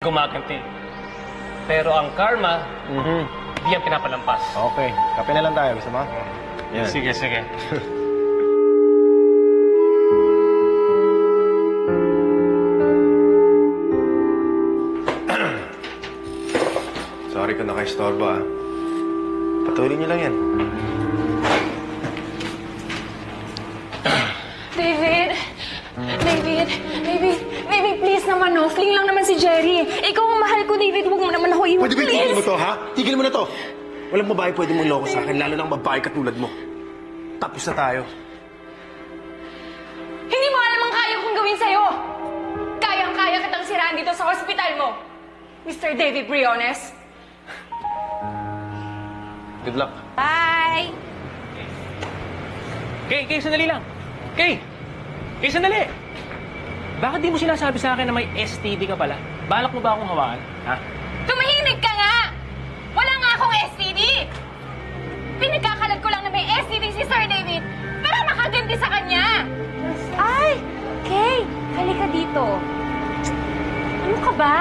gumaganti. Pero ang karma, hindi yan pinapalampas. Okay. Kape na lang tayo. Gusto mo? Yan. Sige, sige. Sorry kung naka-istorbo, ah. Patuloy niyo lang yan. David! David! David! David, please naman, no? Fling lang naman si Jerry. Ikaw ang mahal ko, David. Huwag mo naman ako iwan, Pwede ba please! itigil mo to, ha? Tigil mo na to! Walang babae pwede mong loko sa akin, lalo ng babae katulad mo. Tapos na tayo. Hindi mo alam ang kaya kong gawin sa'yo! Kayang-kaya kitang siraan dito sa hospital mo! Mr. David Briones! Good luck. Bye! Kay, sandali lang. Kay, sandali. Bakit di mo sinasabi sa akin na may STD ka pala? Balak mo ba akong hawakan? Ha? Tumahimik ka nga! Wala nga akong STD! Pinagkakalat ko lang na may STD si Sir David para makaganti sa kanya! Ay! Kay! Halika dito. Ano ka ba?